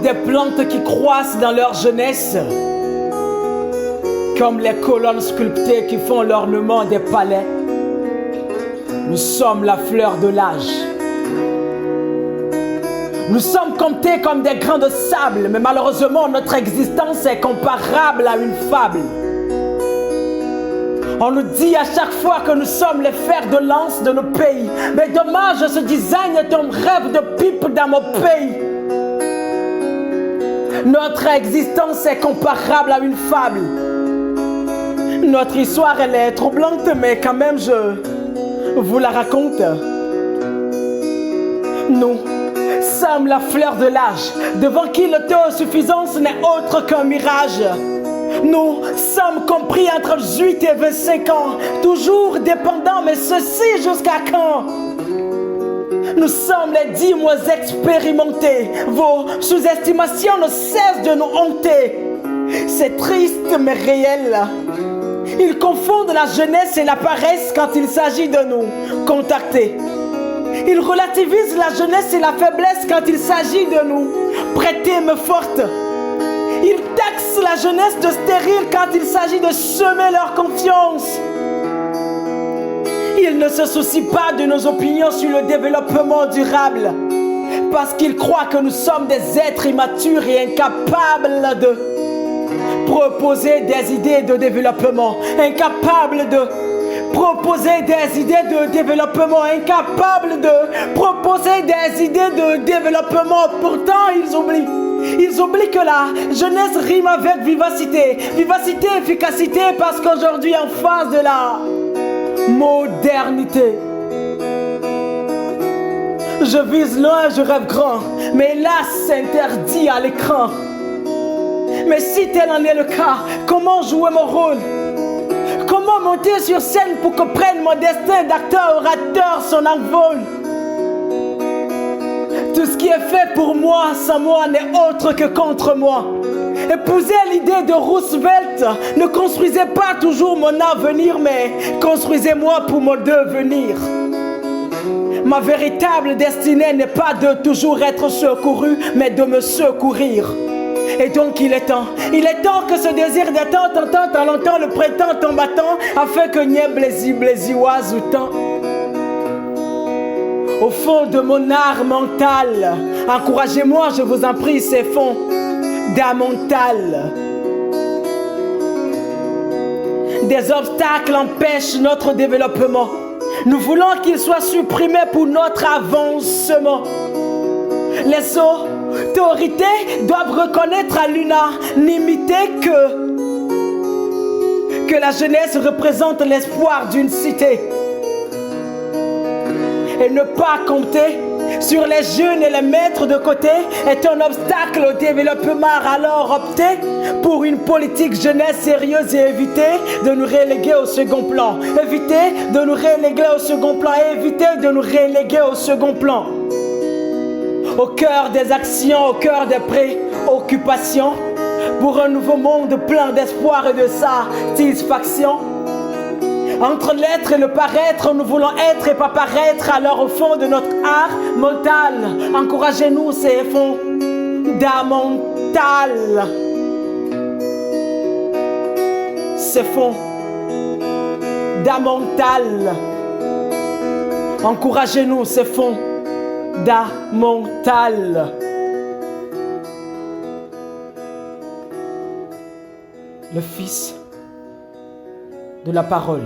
des plantes qui croissent dans leur jeunesse, comme les colonnes sculptées qui font l'ornement des palais. Nous sommes la fleur de l'âge. Nous sommes comptés comme des grains de sable, mais malheureusement notre existence est comparable à une fable. On nous dit à chaque fois que nous sommes les fers de lance de nos pays. Mais dommage, ce design est un rêve de pipe dans mon pays. Notre existence est comparable à une fable. Notre histoire, elle est troublante, mais quand même, je vous la raconte. Nous sommes la fleur de l'âge, devant qui l'autosuffisance n'est autre qu'un mirage. Nous sommes compris entre 18 et 25 ans, toujours dépendants, mais ceci jusqu'à quand? Nous sommes les 10 mois expérimentés. Vos sous-estimations ne cessent de nous honter. C'est triste mais réel. Ils confondent la jeunesse et la paresse quand il s'agit de nous contacter. Ils relativisent la jeunesse et la faiblesse quand il s'agit de nous prêter main forte. Ils taxent la jeunesse de stérile quand il s'agit de semer leur confiance. Ils ne se soucient pas de nos opinions sur le développement durable parce qu'ils croient que nous sommes des êtres immatures et incapables de proposer des idées de développement, incapables de proposer des idées de développement, incapables de proposer des idées de développement. Pourtant, ils oublient que la jeunesse rime avec vivacité. Vivacité, efficacité, parce qu'aujourd'hui, en face de la modernité, je vise loin, je rêve grand, mais hélas, c'est interdit à l'écran. Mais si tel en est le cas, comment jouer mon rôle? Comment monter sur scène pour que prenne mon destin d'acteur orateur son envol? Tout ce qui est fait pour moi, sans moi, n'est autre que contre moi. Épousez l'idée de Roosevelt. Ne construisez pas toujours mon avenir, mais construisez-moi pour mon devenir. Ma véritable destinée n'est pas de toujours être secouru, mais de me secourir. Et donc il est temps que ce désir d'étant, tant longtemps le printemps tombatant, afin que n'y ait blaisi oiseau temps. Au fond de mon art mental, encouragez-moi, je vous en prie, ces fonds d'amental. Des obstacles empêchent notre développement. Nous voulons qu'ils soient supprimés pour notre avancement. Les autorités doivent reconnaître à l'unanimité que la jeunesse représente l'espoir d'une cité. Et ne pas compter sur les jeunes et les mettre de côté est un obstacle au développement. Alors optez pour une politique jeunesse sérieuse et évitez de nous reléguer au second plan. Évitez de nous reléguer au second plan. Évitez de nous reléguer au second plan. Au cœur des actions, au cœur des préoccupations, pour un nouveau monde plein d'espoir et de satisfaction. Entre l'être et le paraître, nous voulons être et pas paraître. Alors au fond de notre art mental, encouragez-nous, c'est fondamental. C'est fondamental. Encouragez-nous, c'est fondamental. Le Fils de la parole.